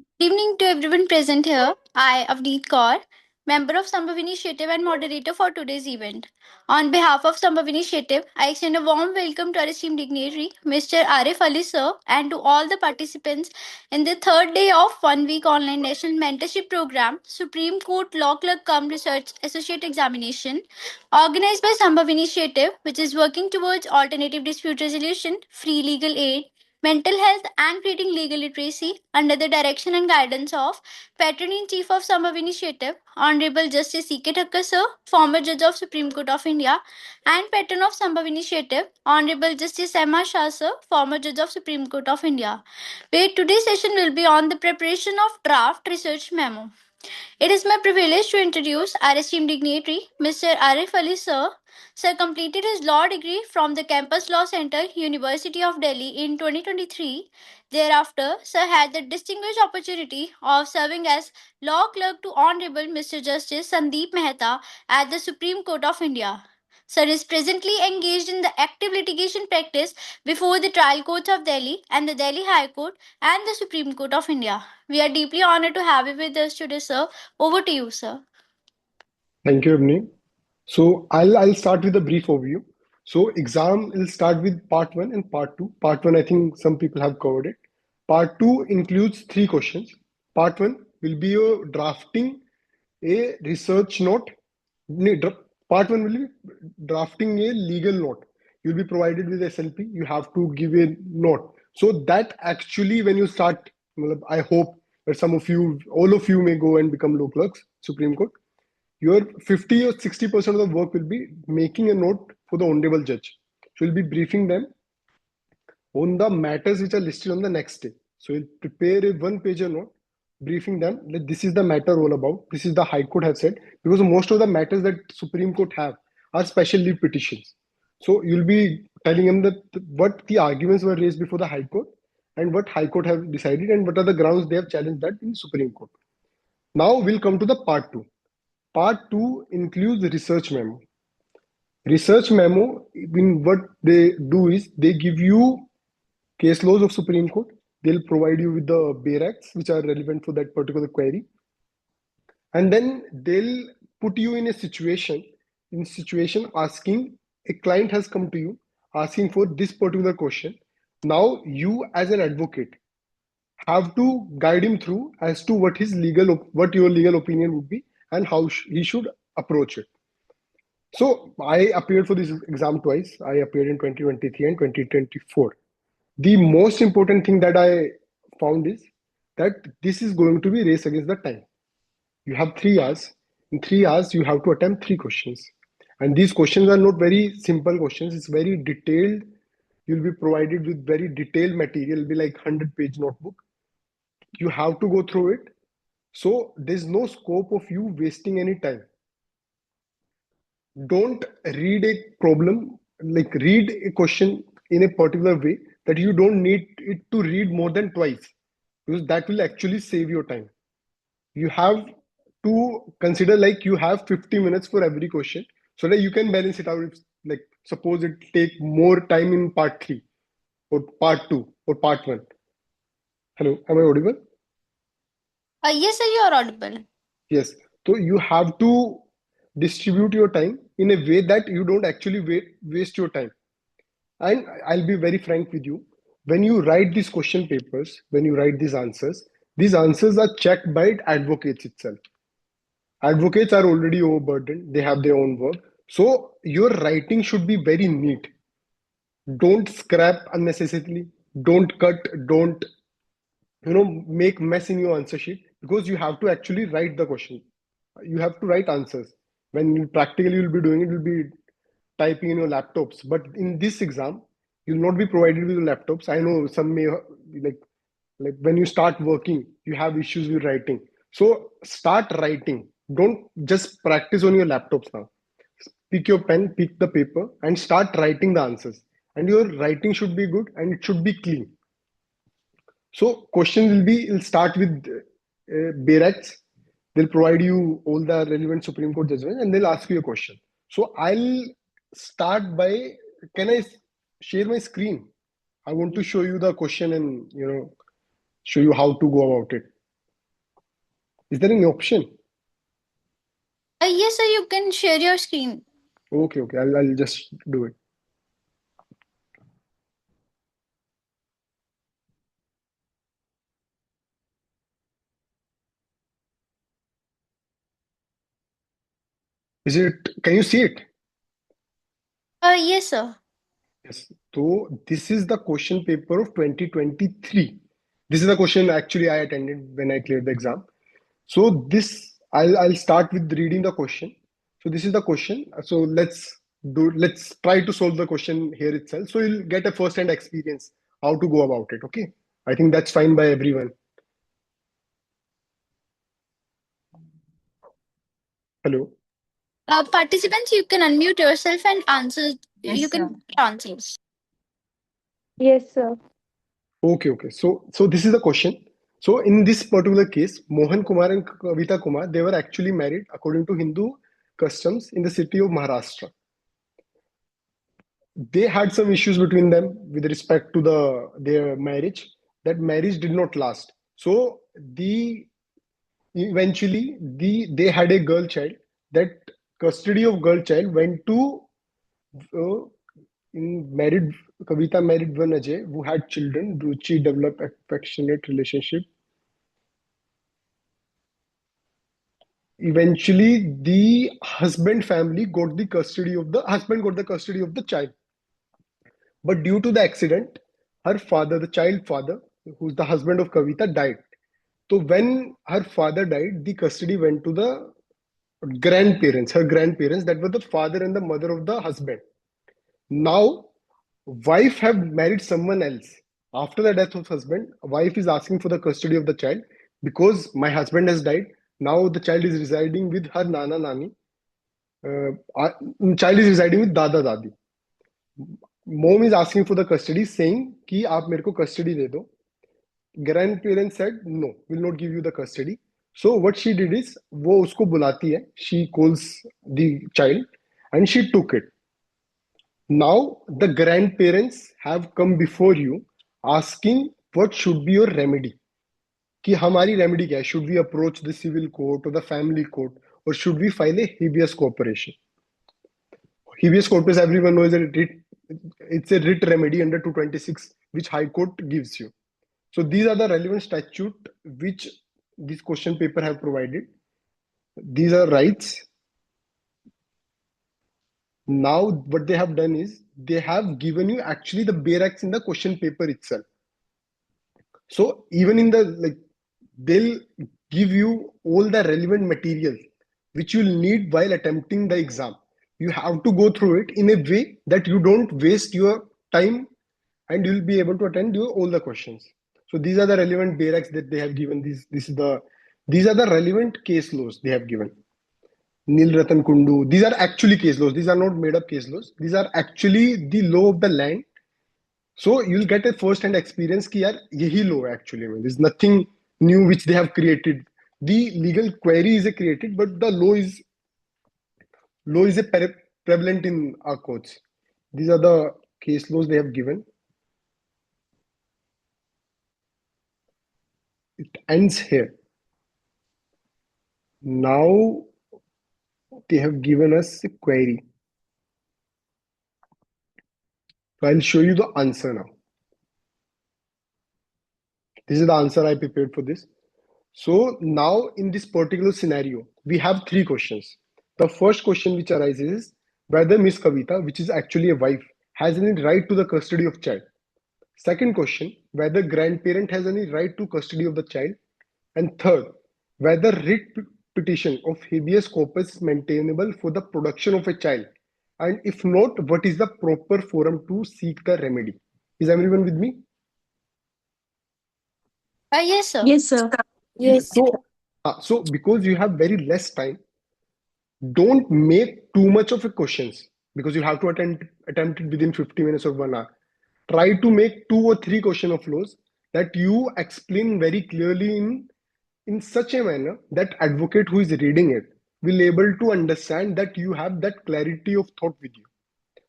Good evening to everyone present here. I, Avneet Kaur, member of Sambhav Initiative and moderator for today's event. On behalf of Sambhav Initiative, I extend a warm welcome to our esteemed dignitary, Mr. Arif Ali sir, and to all the participants in the third day of 1 week online National Mentorship Programme, Supreme Court Law Clerk-cum-research Associate Examination, organized by Sambhav Initiative, which is working towards alternative dispute resolution, free legal aid, mental health, and creating legal literacy under the direction and guidance of Patron in Chief of Sambhav Initiative, Honorable Justice C.K. Thakkar sir, former Judge of Supreme Court of India, and Patron of Sambhav Initiative, Honorable Justice Emma Shah sir, former Judge of Supreme Court of India. Where today's session will be on the preparation of draft research memo. It is my privilege to introduce our esteemed dignitary, Mr. Arif Ali sir. Sir completed his law degree from the Campus Law Center, University of Delhi in 2023. Thereafter, Sir had the distinguished opportunity of serving as law clerk to Honorable Mr. Justice Sandeep Mehta at the Supreme Court of India. Sir is presently engaged in the active litigation practice before the trial courts of Delhi and the Delhi High Court and the Supreme Court of India. We are deeply honored to have you with us today, sir. Over to you, sir. Thank you, Avneet. So I'll start with a brief overview. So exam will start with part one and part two. Part one, I think some people have covered it. Part two includes three questions. Part one will be your drafting a research note. Part one will be drafting a legal note. You'll be provided with SLP. You have to give a note. So that actually, when you start, I hope that some of you, all of you may go and become law clerks, Supreme Court. Your 50 or 60% of the work will be making a note for the honorable judge. So you'll be briefing them on the matters which are listed on the next day. So you'll prepare a one-pager note, briefing them that this is the matter all about. This is the High Court have said, because most of the matters that Supreme Court have are special leave petitions. So you'll be telling them that what the arguments were raised before the High Court and what High Court have decided and what are the grounds they have challenged that in Supreme Court. Now we'll come to the part two. Part two includes research memo. Research memo, in what they do is they give you case laws of Supreme Court. They'll provide you with the bare acts which are relevant for that particular query, and then they'll put you in a situation. Asking a client has come to you asking for this particular question. Now you as an advocate have to guide him through as to what your legal opinion would be and how he should approach it. So I appeared for this exam twice. I appeared in 2023 and 2024. The most important thing that I found is that this is going to be race against the time. You have 3 hours. In 3 hours, you have to attempt 3 questions. And these questions are not very simple questions. It's very detailed. You'll be provided with very detailed material. It'll be like 100-page notebook. You have to go through it. So there's no scope of you wasting any time. Don't read a problem, like read a question in a particular way that you don't need it to read more than twice, because that will actually save your time. You have to consider like you have 50 minutes for every question so that you can balance it out. If, like suppose it take more time in part 3 or part 2 or part 1. Hello, am I audible? Yes, sir, you are audible. Yes. So you have to distribute your time in a way that you don't actually waste your time. And I'll be very frank with you. When you write these question papers, when you write these answers are checked by advocates itself. Advocates are already overburdened. They have their own work. So your writing should be very neat. Don't scrap unnecessarily. Don't cut. Don't make mess in your answer sheet, because you have to actually write the question. You have to write answers. When you practically will be doing it, you'll be typing in your laptops. But in this exam, you'll not be provided with laptops. I know some may like when you start working, you have issues with writing. So start writing. Don't just practice on your laptops now. Pick your pen, pick the paper, and start writing the answers. And your writing should be good and it should be clean. So question will start with bare acts. They'll provide you all the relevant Supreme Court judgments and they'll ask you a question. So I'll start by, can I share my screen? I want to show you the question and show you how to go about it. Is there any option? Yes, sir, you can share your screen. Okay, I'll just do it. Is it? Can you see it? Yes, sir. Yes. So this is the question paper of 2023. This is the question actually I attended when I cleared the exam. So this I'll start with reading the question. So this is the question. So let's try to solve the question here itself. So you'll get a first-hand experience how to go about it. Okay. I think that's fine by everyone. Hello. Participants, you can unmute yourself and answer. Yes, you can answer. Yes, sir. Okay. So this is the question. So in this particular case, Mohan Kumar and Kavita Kumar, they were actually married according to Hindu customs in the city of Maharashtra. They had some issues between them with respect to their marriage. That marriage did not last. So eventually they had a girl child. That custody of girl child went to uh, married Kavita married one Ajay who had children. Ruchi developed affectionate relationship. Eventually, the husband family got the custody of the child. But due to the accident, her father, the child father, who's the husband of Kavita, died. So when her father died, the custody went to the her grandparents, that were the father and the mother of the husband. Now, wife have married someone else. After the death of husband, wife is asking for the custody of the child because my husband has died. Now the child is residing with her nana nani. Child is residing with dada dadi. Mom is asking for the custody, saying कि आप मेरे को custody दे दो. Grandparents said no, will not give you the custody. So what she did is वो उसको बुलाती है. She calls the child and she took it. Now the grandparents have come before you asking what should be your remedy. कि हमारी remedy क्या है? Should we approach the civil court or the family court or should we file a habeas corporation? Habeas corpus, everyone knows that it's a writ remedy under 226, which High Court gives you. So these are the relevant statute which this question paper have provided. These are rights. Now what they have done is they have given you actually the bare acts in the question paper itself. So even in the they'll give you all the relevant material which you'll need while attempting the exam. You have to go through it in a way that you don't waste your time and you'll be able to attend all the questions. So these are the relevant bare acts that they have given. These are the relevant case laws they have given. Nil Ratan Kundu. These are actually case laws. These are not made up case laws. These are actually the law of the land. So you'll get a first-hand experience कि यार यही law है actually में. There's nothing new which they have created. The legal query is created, but the law is a prevalent in our courts. These are the case laws they have given. It ends here. Now they have given us a query. So I'll show you the answer now. This is the answer I prepared for this. So now in this particular scenario, we have three questions. The first question which arises is whether Miss Kavita, which is actually a wife, has any right to the custody of child. Second question, whether grandparent has any right to custody of the child. And third, whether writ petition of habeas corpus is maintainable for the production of a child. And if not, what is the proper forum to seek the remedy? Is everyone with me? Yes, sir. Yes, sir. Yes. So because you have very less time, don't make too much of a questions because you have to attempt it within 50 minutes or 1 hour. Try to make 2 or 3 question of laws that you explain very clearly in such a manner that advocate who is reading it will able to understand that you have that clarity of thought with you.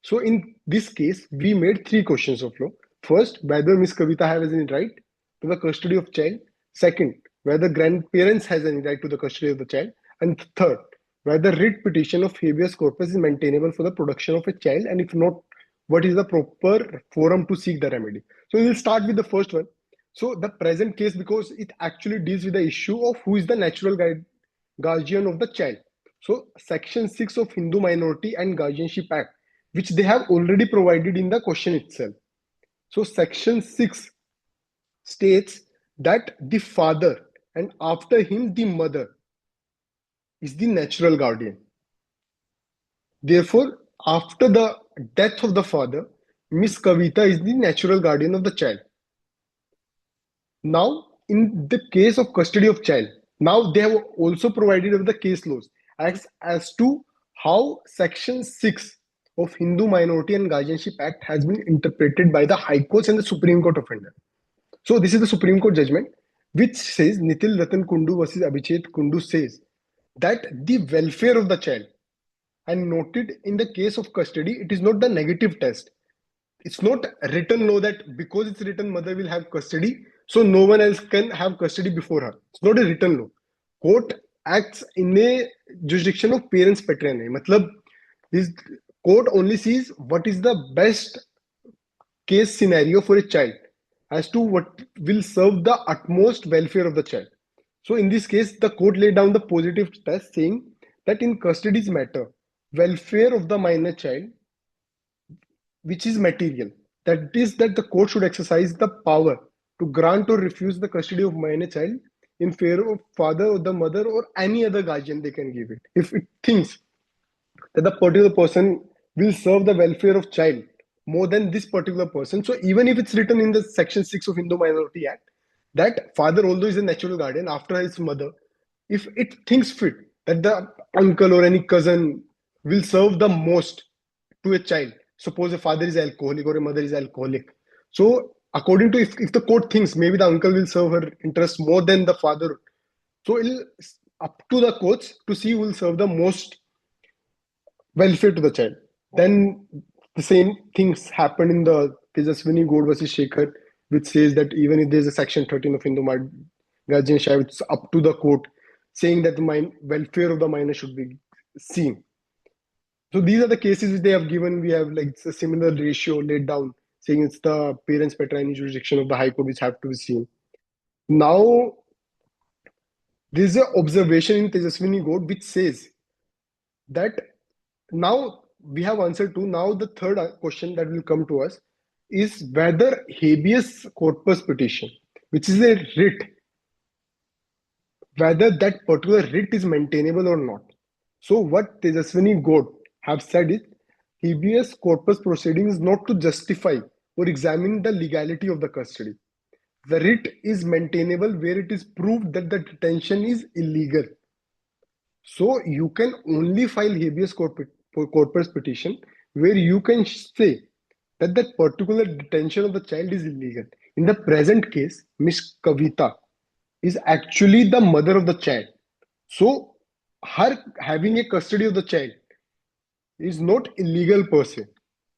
So in this case, we made 3 questions of law. First, whether Miss Kavita has any right to the custody of child. Second, whether grandparents has any right to the custody of the child, and third, whether writ petition of habeas corpus is maintainable for the production of a child, and if not, what is the proper forum to seek the remedy. So we'll start with the first one. So the present case, because it actually deals with the issue of who is the natural guardian of the child. So section 6 of Hindu Minority and Guardianship Act, which they have already provided in the question itself. So section 6 states that the father and after him the mother is the natural guardian. Therefore, after the death of the father, Miss Kavita is the natural guardian of the child. Now, in the case of custody of child, now they have also provided of the case laws as to how section 6 of Hindu Minority and Guardianship Act has been interpreted by the High Courts and the Supreme Court of India. So this is the Supreme Court judgment, which says Nitil Ratan Kundu versus Abhijit Kundu says that the welfare of the child, and noted in the case of custody, it is not the negative test. It's not written law that because it's written mother will have custody, so no one else can have custody before her. It's not a written law. Court acts in a jurisdiction of parents paternae. Matlab, this court only sees what is the best case scenario for a child as to what will serve the utmost welfare of the child. So in this case, the court laid down the positive test saying that in custody's matter, welfare of the minor child, which is material, that is that the court should exercise the power to grant or refuse the custody of minor child in favor of father or the mother or any other guardian they can give it. If it thinks that the particular person will serve the welfare of child more than this particular person. So even if it's written in the section 6 of Hindu Minority Act that father, although is a natural guardian after his mother, if it thinks fit that the uncle or any cousin will serve the most to a child, suppose a father is alcoholic or a mother is alcoholic, so according to if the court thinks maybe the uncle will serve her interest more than the father, so it'll up to the courts to see who will serve the most welfare to the child. Then the same things happen in the Tejaswini Gaur versus Shekhar, which says that even if there's a section 13 of Hindu Guardianship, it's up to the court saying that the welfare of the minor should be seen. So these are the cases which they have given. We have like a similar ratio laid down, saying it's the parents paternae jurisdiction of the High Court which have to be seen. Now, there's an observation in Tejaswini Gaur which says that now we have answered to. Now the third question that will come to us is whether habeas corpus petition, which is a writ, whether that particular writ is maintainable or not. So what Tejaswini Gaur have said is habeas corpus proceeding is not to justify or examine the legality of the custody. The writ is maintainable where it is proved that the detention is illegal. So you can only file habeas corpus petition where you can say that that particular detention of the child is illegal. In the present case, Miss Kavita is actually the mother of the child. So her having a custody of the child is not illegal per se.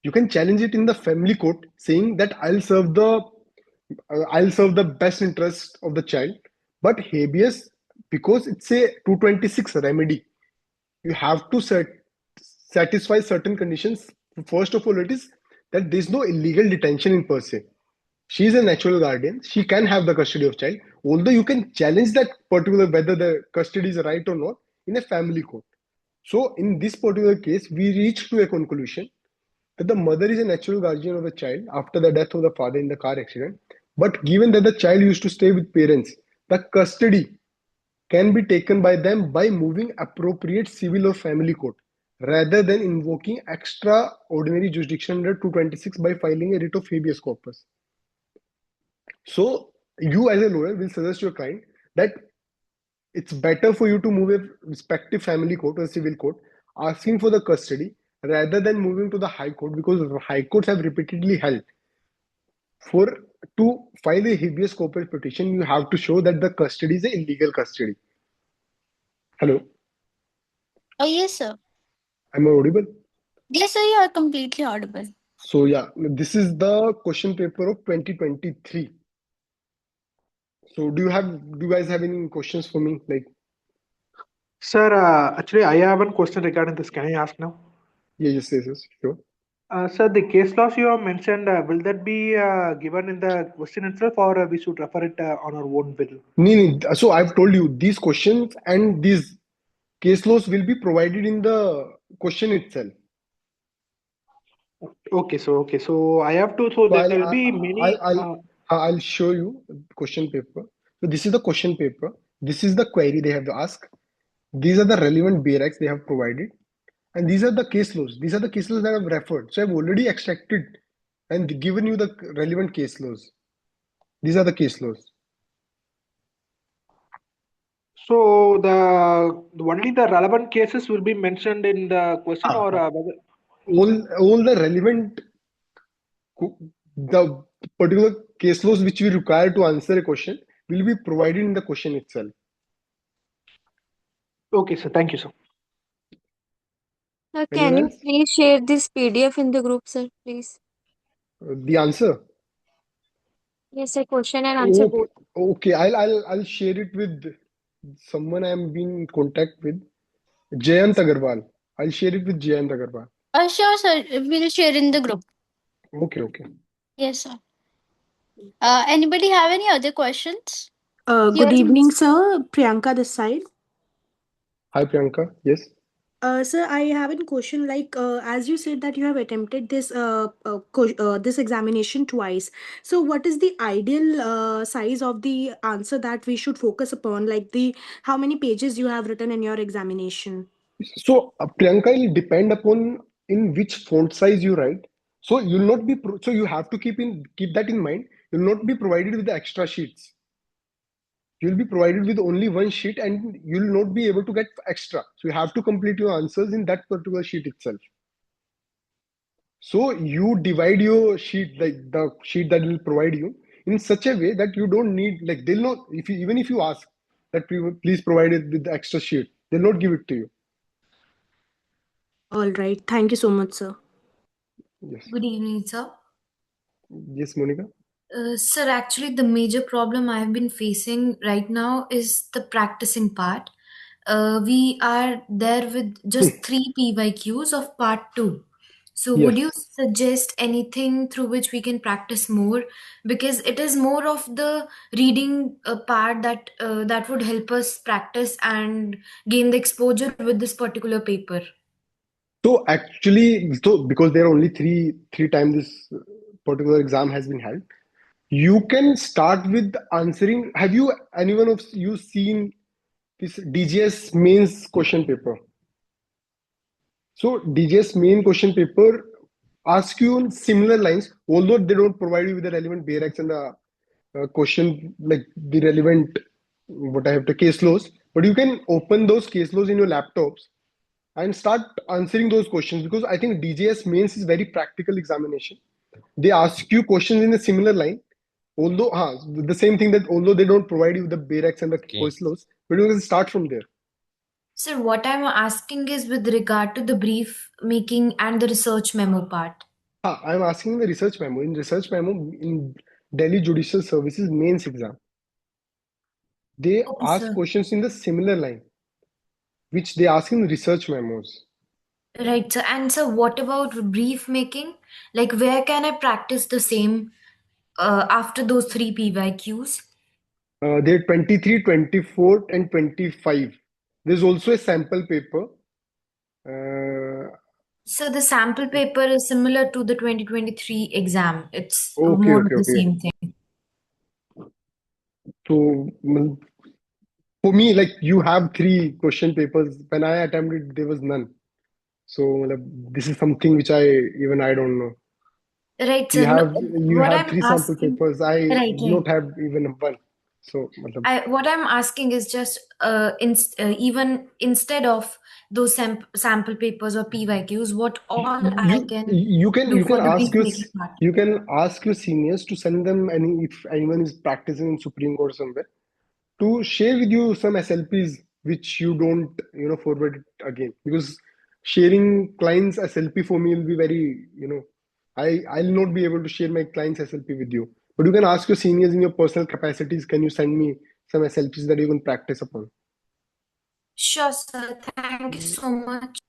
You can challenge it in the family court saying that I'll serve the best interest of the child. But habeas, because it's a 226 remedy, you have to satisfy certain conditions. First of all, it is that there's no illegal detention in per se. She is a natural guardian. She can have the custody of child, although you can challenge that particular whether the custody is right or not in a family court. So in this particular case, we reach to a conclusion that the mother is a natural guardian of the child after the death of the father in the car accident. But given that the child used to stay with parents, the custody can be taken by them by moving appropriate civil or family court rather than invoking extraordinary jurisdiction under 226 by filing a writ of habeas corpus. So you as a lawyer will suggest your client that it's better for you to move a respective family court or civil court asking for the custody rather than moving to the high court, because high courts have repeatedly held to file a habeas corpus petition, you have to show that the custody is an illegal custody. Hello? Oh, yes, sir. Am I audible? Yes, sir, you are completely audible. So yeah, this is the question paper of 2023. So do you guys have any questions for me? Like, Sir, actually, I have one question regarding this. Can I ask now? yes, sure. Sir, the case laws you have mentioned, will that be given in the question itself, or we should refer it on our own will? So I've told you these questions and these case laws will be provided in the question itself. Okay, so I have to. So So there will be many. I'll show you the question paper. So this is the question paper. This is the query they have asked. These are the relevant BRX they have provided. And these are the case laws. These are the case laws that I've referred. So I've already extracted and given you the relevant case laws. These are the case laws. So the only the relevant cases will be mentioned in the question, or whether. All the relevant the particular case laws which we require to answer a question will be provided in the question itself. Okay, sir. Thank you, sir. Sir, Anyone can you else? please share this PDF in the group, sir, please? The answer. Yes, sir, question and answer Okay, both. okay. I'll share it with someone I'm being in contact with. Jayant Agarwal. I'll share it with Jayant Agarwal. Sure, sir. We'll share in the group. Okay. Yes, sir. Anybody have any other questions? Good Yes, evening, sir. Priyanka this side. Hi Priyanka. Yes. Sir, I have a question. Like, as you said that you have attempted this this examination twice. So, what is the ideal size of the answer that we should focus upon? Like the how many pages you have written in your examination? So Priyanka, it will depend upon in which font size you write. So you'll not be so you have to keep that in mind. You'll not be provided with the extra sheets. You'll be provided with only one sheet and you'll not be able to get extra. So you have to complete your answers in that particular sheet itself. So you divide your sheet, like the sheet that will provide you, in such a way that you don't need, like they'll not, if you, even if you ask that please provide it with the extra sheet, they'll not give it to you. All right. Thank you so much, sir. Yes. Good evening, sir. Yes, Monica. Sir, actually, the major problem I've been facing right now is the practicing part. We are there with just 3 PYQs of part 2. So, would you Yes. suggest anything through which we can practice more? Because it is more of the reading part that would help us practice and gain the exposure with this particular paper. So actually, so because there are only three times this particular exam has been held, you can start with answering. Have you anyone of you seen this DGS mains question paper? So DGS main question paper asks you on similar lines, although they don't provide you with the relevant BRX and the question like the relevant what I have the case laws, but you can open those case laws in your laptops and start answering those questions because I think DGS mains is very practical examination. They ask you questions in a similar line, although the same thing that although they don't provide you with the BRX and the case laws, but you can start from there. Sir, what I'm asking is with regard to the brief making and the research memo part. I'm asking the research memo. In research memo, in Delhi Judicial Services mains exam, they Okay, ask sir. questions in the similar line, which they ask in research memos. Right, sir. And sir, what about brief making? Like, where can I practice the same after those 3 PYQs? There are 23, 24, and 25. There's also a sample paper. So the sample paper is similar to the 2023 exam. It's Okay, more of okay, the okay. same thing. So for me, like you have three question papers. When I attempted, there was none. So this is something which I don't know. Right, You sir. No, you what have I'm three sample asking, papers. I right, do right. not have even one. So What I'm asking is just even instead of those sample papers or PYQs, what all I can do you for can the ask brief your making part. you can ask your seniors to send them any if anyone is practicing in Supreme Court somewhere to share with you some SLPs which you don't forward it again because sharing clients SLP for me will be very I'll not be able to share my clients SLP with you But you can ask your seniors in your personal capacities, can you send me some SLPs that you can practice upon? Sure, sir. Thank you so much.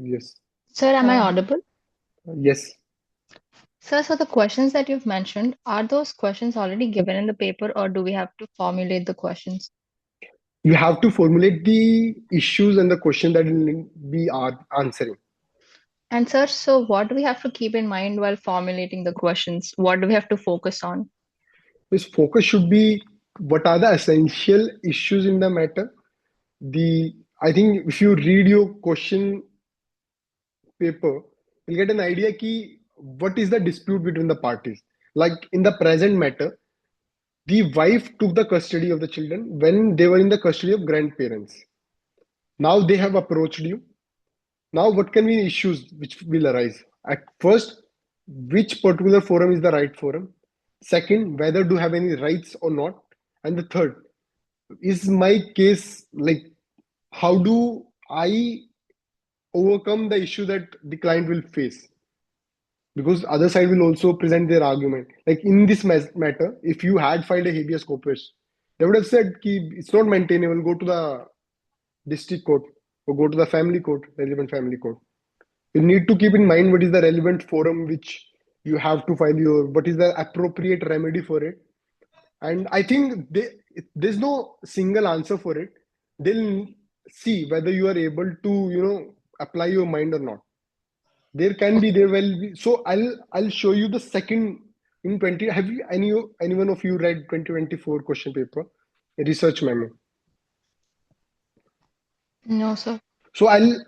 Yes. Sir, am I audible? Yes. Sir, so the questions that you've mentioned, are those questions already given in the paper or do we have to formulate the questions? You have to formulate the issues and the question that will be answering. And sir, so what do we have to keep in mind while formulating the questions? What do we have to focus on? This focus should be what are the essential issues in the matter. I think if you read your question paper, you'll get an idea ki what is the dispute between the parties. Like in the present matter, the wife took the custody of the children when they were in the custody of grandparents. Now they have approached you. Now, what can be issues which will arise? At first, which particular forum is the right forum? Second, whether do have any rights or not? And the third, is my case like how do I overcome the issue that the client will face? Because other side will also present their argument. Like in this matter, if you had filed a habeas corpus, they would have said ki it's not maintainable, go to the district court or go to the family court, relevant family court. You need to keep in mind what is the relevant forum which you have to file what is the appropriate remedy for it. And I think there's no single answer for it. They'll see whether you are able to, apply your mind or not. There will be. So I'll show you the second in 20. Have you anyone of you read 2024 question paper, a research memo? No, sir. So I'll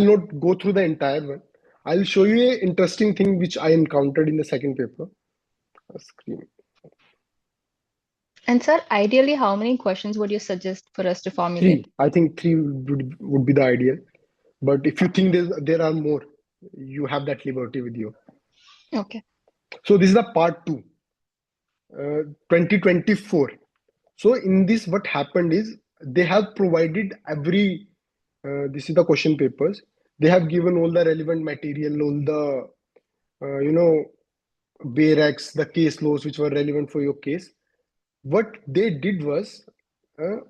not go through the entire one. I'll show you an interesting thing which I encountered in the second paper. Screen. And sir, ideally, how many questions would you suggest for us to formulate? 3. I think 3 would be the ideal. But if you think there are more, you have that liberty with you. Okay. So this is the part 2, 2024. So in this, what happened is they have provided this is the question papers. They have given all the relevant material, all the, BRACs, the case laws which were relevant for your case. What they did was, where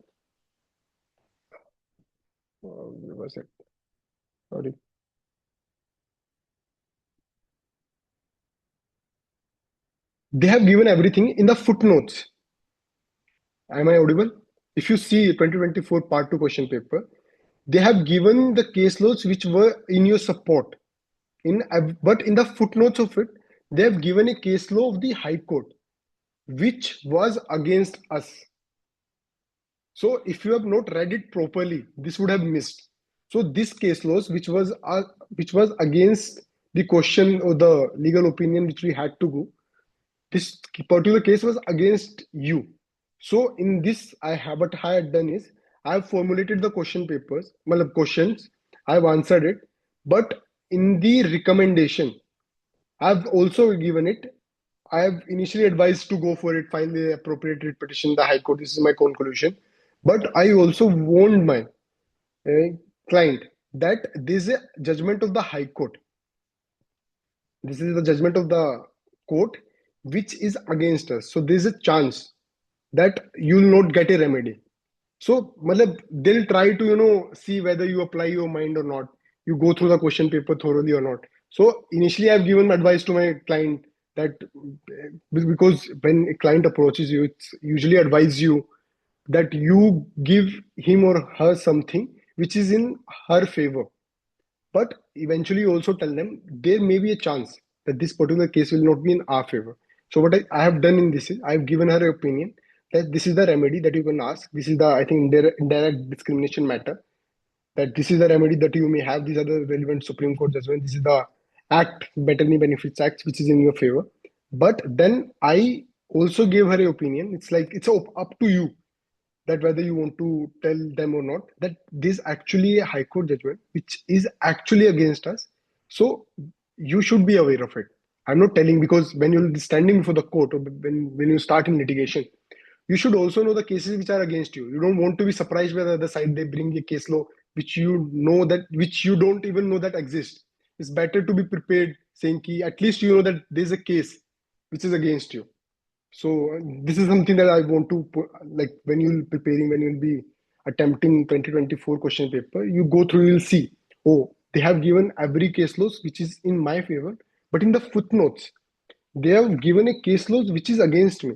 was it? Sorry. They have given everything in the footnotes. Am I audible? If you see 2024 part 2 question paper, they have given the case laws which were in your support. But in the footnotes of it, they have given a case law of the High Court, which was against us. So if you have not read it properly, this would have missed. So this case laws, which was against the question or the legal opinion which we had to go, this particular case was against you. So in this, what I had done is I have formulated the question papers, questions. I have answered it, but in the recommendation, I have also given it. I have initially advised to go for it, find the appropriate writ petition, the High Court. This is my conclusion. But I also warned my client that this is a judgment of the High Court. This is the judgment of the court which is against us. So there is a chance that you will not get a remedy. So they'll try to see whether you apply your mind or not. You go through the question paper thoroughly or not. So initially I've given advice to my client that because when a client approaches you, it's usually advise you that you give him or her something which is in her favor. But eventually also tell them there may be a chance that this particular case will not be in our favor. So what I have done in this is I've given her an opinion that this is the remedy that you can ask. This is the, I think, indirect discrimination matter. That this is the remedy that you may have. These are the relevant Supreme Court judgment. This is the Act, Veterinary Benefits Act, which is in your favor. But then I also gave her an opinion. It's like it's up to you that whether you want to tell them or not, that this is actually a High Court judgment which is actually against us. So you should be aware of it. I'm not telling because when you're standing before the court or when you start in litigation, you should also know the cases which are against you. You don't want to be surprised by the other side. They bring a case law which you don't even know that exists. It's better to be prepared, saying ki at least you know that there's a case which is against you. So this is something that I want to put, like when you'll be attempting 2024 question paper, you go through, you'll see, oh, they have given every case laws which is in my favor, but in the footnotes, they have given a case laws which is against me.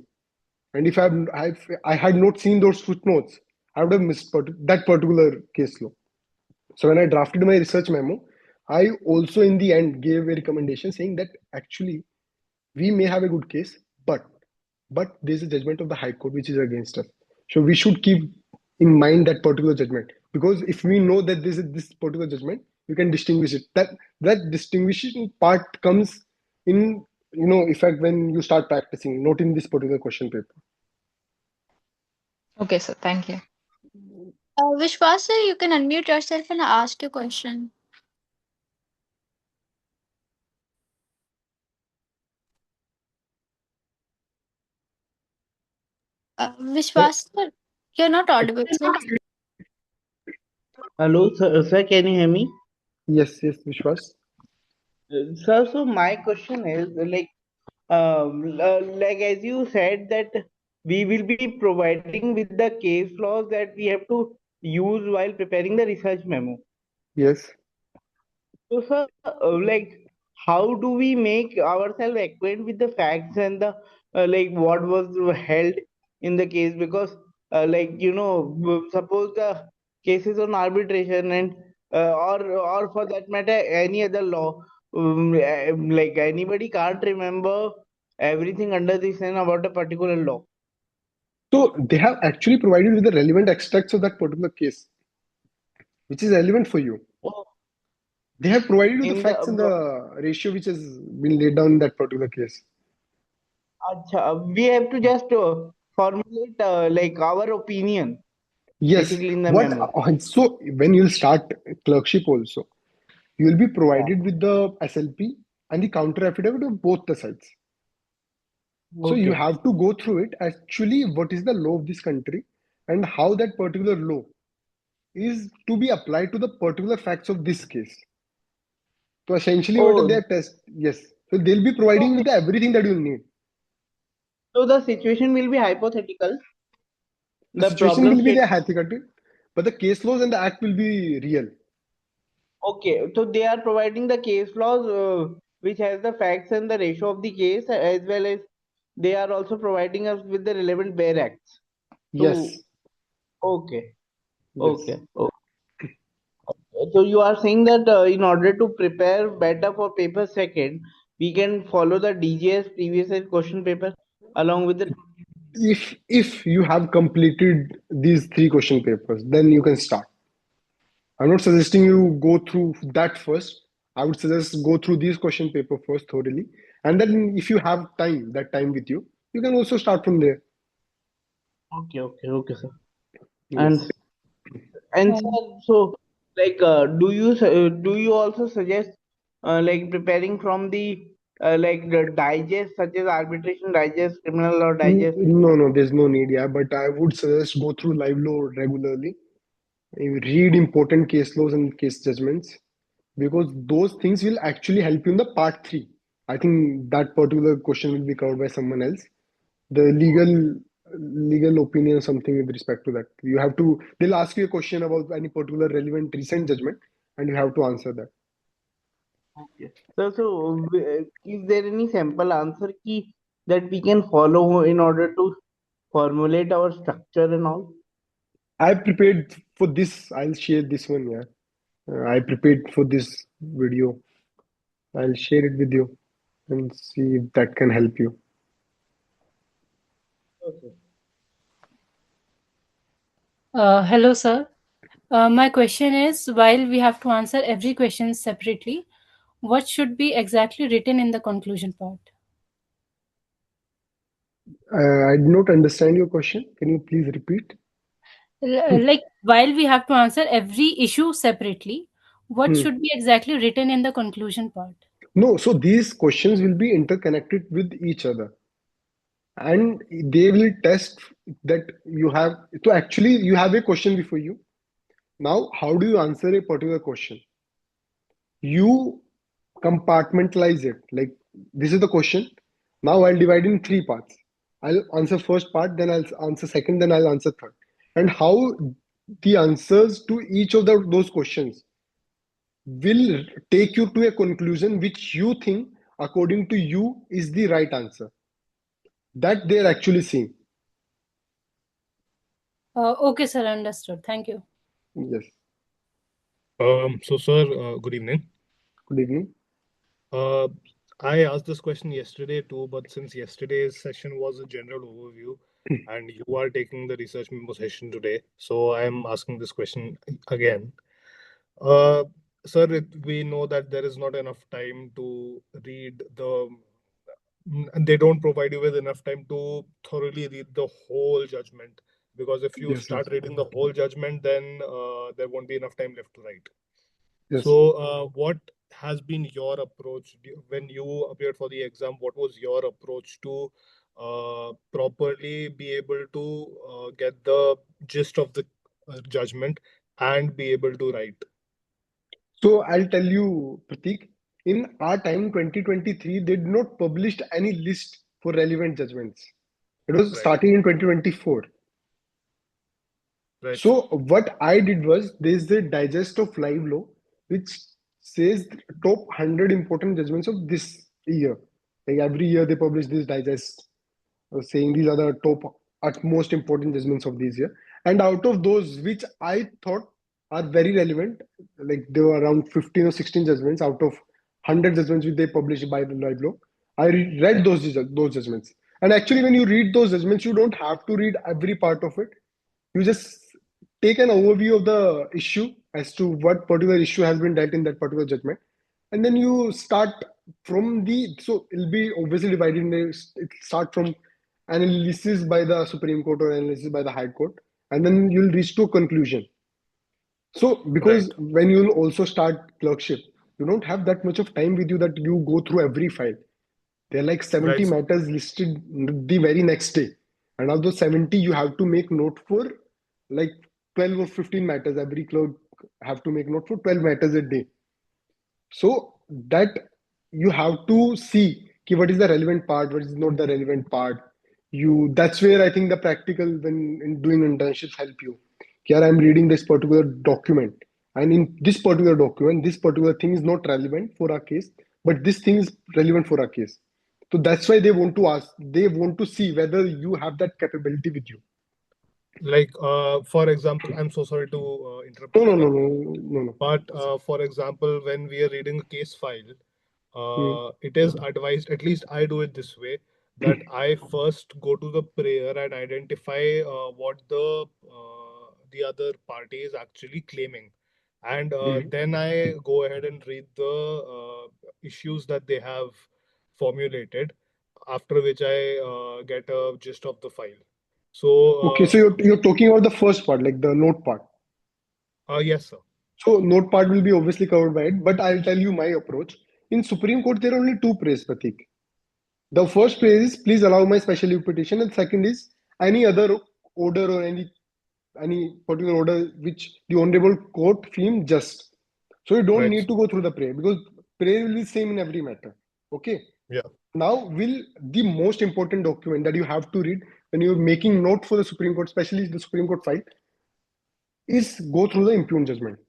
And if I had not seen those footnotes, I would have missed that particular case law. So when I drafted my research memo, I also in the end gave a recommendation saying that actually we may have a good case, but there's a judgment of the High Court which is against us. So we should keep in mind that particular judgment, because if we know that this particular judgment, we can distinguish it. That distinguishing part comes in effect when you start practicing, not in this particular question paper. Okay, sir. Thank you. Vishwas sir, you can unmute yourself and ask your question. Vishwas sir, you're not audible, sir. Hello, sir, can you hear me? Yes, Vishwas. Sir, so my question is like as you said that we will be providing with the case laws that we have to use while preparing the research memo. Yes. So, sir, how do we make ourselves acquainted with the facts and the like what was held in the case? Because suppose the cases on arbitration and or for that matter any other law, like anybody can't remember everything under the sun about a particular law. So they have actually provided with the relevant extracts of that particular case, which is relevant for you. Oh, They have provided you the in facts and the ratio which has been laid down in that particular case. we have to just formulate like our opinion Yes. basically in the memo. So when you'll start clerkship also, you will be provided with the SLP and the counter affidavit of both the sides. So you Okay. have to go through it. Actually, what is the law of this country and how that particular law is to be applied to the particular facts of this case. So essentially, what are Oh, their tests? Yes. So they'll be providing you with everything that you'll need. so the situation will be hypothetical. The The situation problem will be state. there hypothetical, but the case laws and the act will be real. Okay, so they are providing the case laws which has the facts and the ratio of the case, as well as they are also providing us with the relevant bare acts. So, Yes. okay, Yes. okay. So you are saying that in order to prepare better for paper second, we can follow the DGS previous year question paper along with the. If you have completed these 3 question papers, then you can start. I'm not suggesting you go through that first. I would suggest go through these question paper first thoroughly, and then if you have that time with you, you can also start from there. Okay, sir. Yes. And sir, so do you also suggest like preparing from the like the digest such as arbitration digest, criminal law digest? No, there's no need. Yeah, but I would suggest go through live law regularly. Read important case laws and case judgments, because those things will actually help you in the part 3. I think that particular question will be covered by someone else. The legal opinion or something with respect to that. They'll ask you a question about any particular relevant recent judgment, and you have to answer that. Okay. So is there any sample answer key that we can follow in order to formulate our structure and all? I prepared for this. I'll share this one. Yeah, I prepared for this video. I'll share it with you and see if that can help you. Okay. Hello, sir. My question is, while we have to answer every question separately, what should be exactly written in the conclusion part? I did not understand your question. Can you please repeat? Like, while we have to answer every issue separately, what Hmm. should be exactly written in the conclusion part? No, so these questions will be interconnected with each other, and they will test that you have. So actually, you have a question before you. Now, how do you answer a particular question? You compartmentalize it. Like, this is the question. Now I'll divide in three parts. I'll answer first part, then I'll answer second, then I'll answer third. And how the answers to each of those questions will take you to a conclusion which you think, according to you, is the right answer. That they're actually seeing. Okay, sir, understood. Thank you. Yes. So, sir, good evening. Good evening. I asked this question yesterday too, but since yesterday's session was a general overview and you are taking the research memo session today, so I am asking this question again. Sir, we know that there is not enough time to read and they don't provide you with enough time to thoroughly read the whole judgment, because if you start reading the whole judgment, then there won't be enough time left to write. Yes. So, what has been your approach when you appeared for the exam? What was your approach to properly be able to get the gist of the judgment and be able to write? So I'll tell you, Pratik, in our time, 2023, they did not publish any list for relevant judgments. It was starting in 2024. Right. So what I did was, there's the digest of live law, which says top 100 important judgments of this year. Like every year they publish this digest saying these are the top utmost important judgments of this year. And out of those, which I thought are very relevant, like there were around 15 or 16 judgments out of 100 judgments which they published by the live law. I read those judgments. And actually, when you read those judgments, you don't have to read every part of it. You just take an overview of the issue as to what particular issue has been dealt in that particular judgment. And then you start from so it'll be obviously divided in it start from analysis by the Supreme Court or analysis by the High Court, and then you'll reach to a conclusion. So, because when you'll also start clerkship, you don't have that much of time with you that you go through every file. There are like 70 matters listed the very next day. And of those 70, you have to make note for like 12 or 15 matters. Every clerk have to make note for 12 matters a day. So that you have to see what is the relevant part, what is not the relevant part. That's where I think the practical when in doing internships help you. Here I'm reading this particular document, and in this particular document, this particular thing is not relevant for our case, but this thing is relevant for our case. So that's why they want to ask, they want to see whether you have that capability with you. Like, for example, I'm so sorry to interrupt. No. But for example, when we are reading a case file, it is advised, at least I do it this way, that I first go to the prayer and identify what the other party is actually claiming. And then I go ahead and read the issues that they have formulated, after which I get a gist of the file. So okay, so you're talking about the first part, like the note part. Yes, sir. So note part will be obviously covered by it, but I'll tell you my approach. In Supreme Court, there are only two prayers, Pratik. The first prayer is, please allow my special leave petition, and second is any other order or any particular order which the honorable court deems just. So you don't need to go through the prayer, because prayer will be same in every matter. Okay. Yeah. Now, the most important document that you have to read when you're making note for the Supreme Court, especially the Supreme Court file, is go through the impugned judgment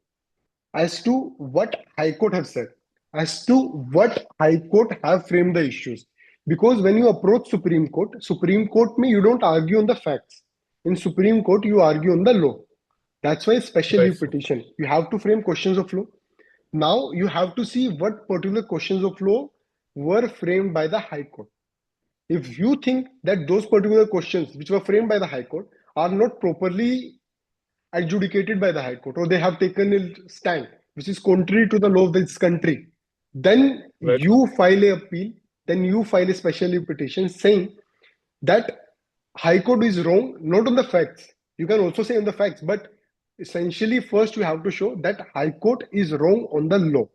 as to what High Court have said, as to what High Court have framed the issues. Because when you approach Supreme Court, you don't argue on the facts. In Supreme Court, you argue on the law. That's why special leave petition. You have to frame questions of law. Now you have to see what particular questions of law were framed by the High Court. If you think that those particular questions which were framed by the High Court are not properly adjudicated by the High Court, or they have taken a stand which is contrary to the law of this country, then you file an appeal, then you file a special leave petition saying that High Court is wrong, not on the facts. You can also say on the facts, but essentially first you have to show that High Court is wrong on the law.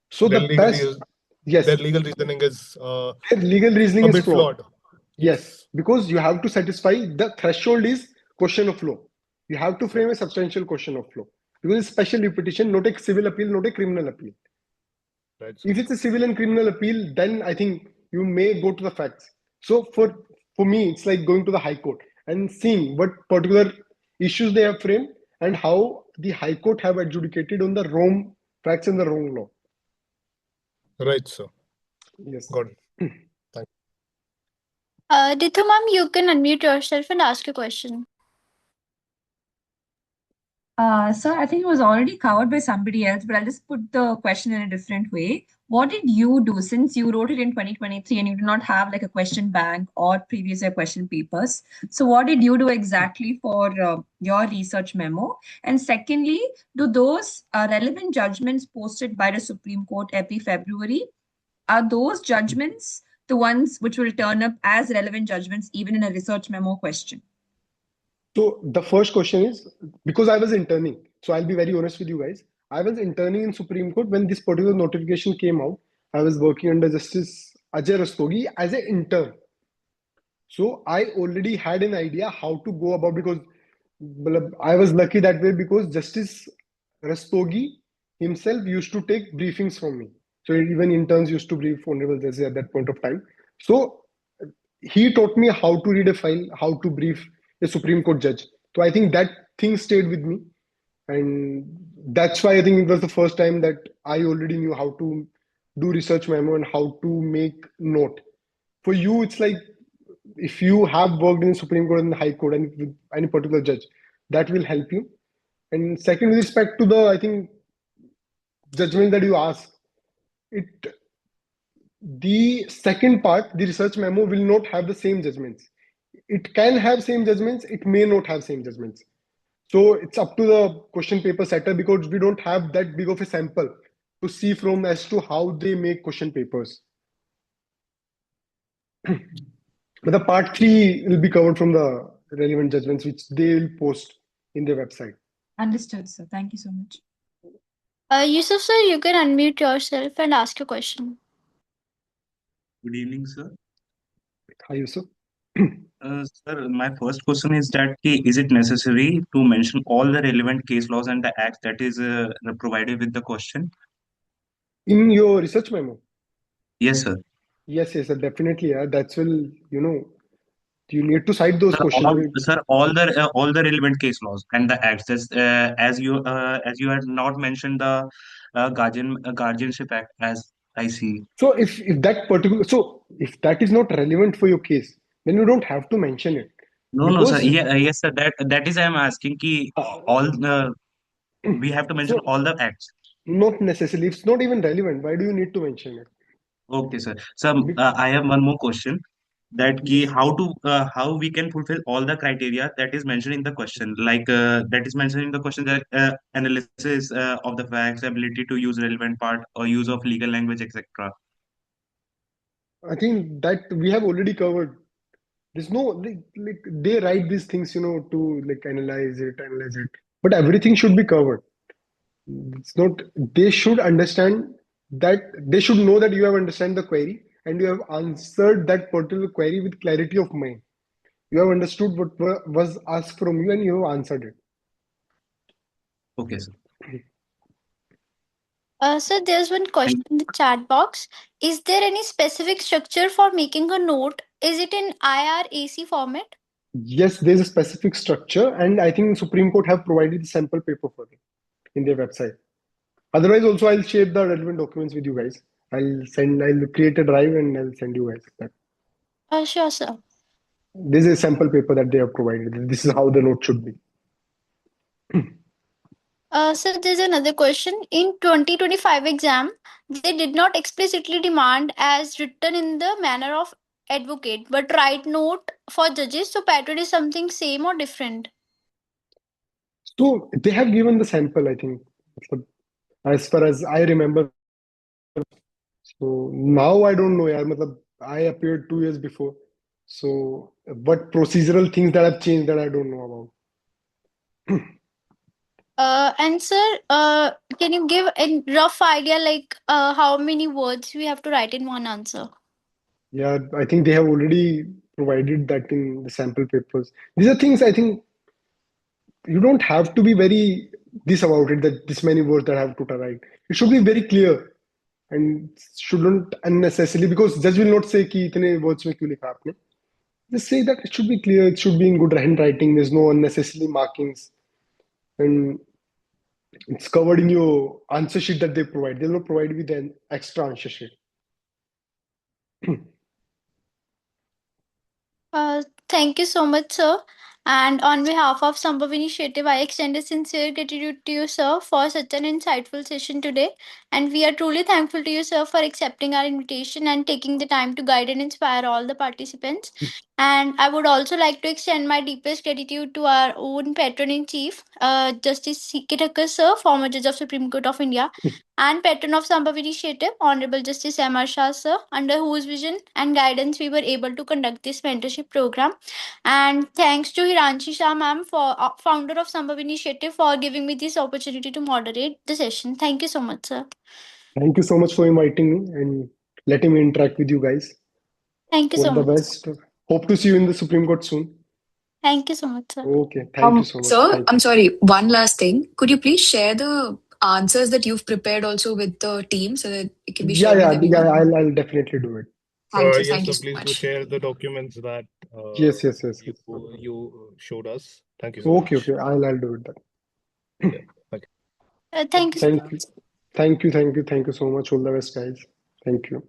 So the best, yes, their legal reasoning is their legal reasoning is flawed. Yes, because you have to satisfy the threshold is question of law. You have to frame a substantial question of law, because it's special leave petition, not a civil appeal, not a criminal appeal. If it's a civil and criminal appeal, then I think you may go to the facts. So for me, it's like going to the High Court and seeing what particular issues they have framed and how the High Court have adjudicated on the wrong facts and the wrong law. Right, sir. Yes. Got it. Thank Dithu ma'am, you can unmute yourself and ask your question. Sir, I think it was already covered by somebody else, but I'll just put the question in a different way. What did you do since you wrote it in 2023 and you did not have like a question bank or previous year question papers? So what did you do exactly for your research memo? And secondly, do those relevant judgments posted by the Supreme Court every February, are those judgments the ones which will turn up as relevant judgments even in a research memo question? So the first question is, because I was interning, so I'll be very honest with you guys. I was interning in Supreme Court when this particular notification came out. I was working under Justice Ajay Rastogi as an intern. So I already had an idea how to go about, because I was lucky that way because Justice Rastogi himself used to take briefings from me. So even interns used to brief Honorable Judge at that point of time. So he taught me how to read a file, how to brief a Supreme Court judge. So I think that thing stayed with me. And that's why I think it was the first time that I already knew how to do research memo and how to make note. For you, it's like if you have worked in Supreme Court and the High Court and with any particular judge, that will help you. And second, with respect to the, I think, judgment that you ask, the second part, the research memo will not have the same judgments. It can have same judgments, it may not have same judgments. So it's up to the question paper setter because we don't have that big of a sample to see from as to how they make question papers. But the part 3 will be covered from the relevant judgments which they will post in their website. Understood, sir. Thank you so much. Yusuf sir, you can unmute yourself and ask your question. Good evening, sir. Hi, Yusuf. Sir, my first question is that is it necessary to mention all the relevant case laws and the acts that is provided with the question? In your research memo? Yes, sir. Yes, definitely. Yeah. That's will, you need to cite those questions. Sir, all the relevant case laws and the acts. As you had not mentioned the guardianship act, as I see. So if that is not relevant for your case, then you don't have to mention it. No, sir. Yeah, yes, sir. That is I am asking ki all we have to mention all the acts. Not necessarily. It's not even relevant. Why do you need to mention it? Okay, sir. So I have one more question. That key how we can fulfill all the criteria that is mentioned in the question, like that is mentioned in the question, that analysis of the facts, ability to use relevant part or use of legal language, etc. I think that we have already covered. There's no like they write these things, to like analyze it, but everything should be covered. It's not. They should understand that they should know that you have understand the query and you have answered that particular query with clarity of mind. You have understood what was asked from you and you have answered it. Okay, sir. Sir, there's one question in the chat box. Is there any specific structure for making a note? Is it in IRAC format? Yes, there's a specific structure, and I think Supreme Court have provided the sample paper for it in their website. Otherwise, also I'll share the relevant documents with you guys. I'll create a drive and I'll send you guys that. Sure, sir. This is a sample paper that they have provided. This is how the note should be. Sir, there's another question. In 2025 exam, they did not explicitly demand as written in the manner of advocate, but write note for judges. So pattern is something same or different? So they have given the sample, I think, as far as I remember. So now I don't know. I appeared 2 years before. So what procedural things that have changed that I don't know about. And sir, can you give a rough idea like how many words we have to write in one answer? Yeah, I think they have already provided that in the sample papers. These are things I think you don't have to be very this about it, that this many words that I have to write. It should be very clear. and shouldn't unnecessarily, because judge will not say कि इतने words में क्यों लिखा आपने. Just say that it should be clear, it should be in good handwriting, there's no unnecessary markings, and it's covered in your answer sheet that they provide. They'll not provide with an extra answer sheet. Thank you so much, sir. And on behalf of Sambhav Initiative, I extend a sincere gratitude to you, sir, for such an insightful session today. And we are truly thankful to you, sir, for accepting our invitation and taking the time to guide and inspire all the participants. And I would also like to extend my deepest gratitude to our own patron in chief, Justice C.K. Thakkar, sir, former Judge of Supreme Court of India, and patron of Sambhav Initiative, Honorable Justice M.R. Shah, sir, under whose vision and guidance we were able to conduct this mentorship program. And thanks to Hiranshi Shah ma'am, for founder of Sambhav Initiative, for giving me this opportunity to moderate the session. Thank you so much, sir. Thank you so much for inviting me and letting me interact with you guys. Thank you All so the much. best. Hope to see you in the Supreme Court soon. Thank you so much, sir. Okay, thank you so much. Sir, Thank I'm you. sorry, one last thing. Could you please share the answers that you've prepared also with the team so that it can be Yeah, shared yeah, with everyone? yeah. I'll definitely do it. Thank you. Yes, Thank sir. you so Please do much. share the documents that Yes. you showed us. Thank you so much. Okay. I'll do it then. Yeah. Okay. Thank you. Thank you. Thank you so much. All the best, guys. Thank you.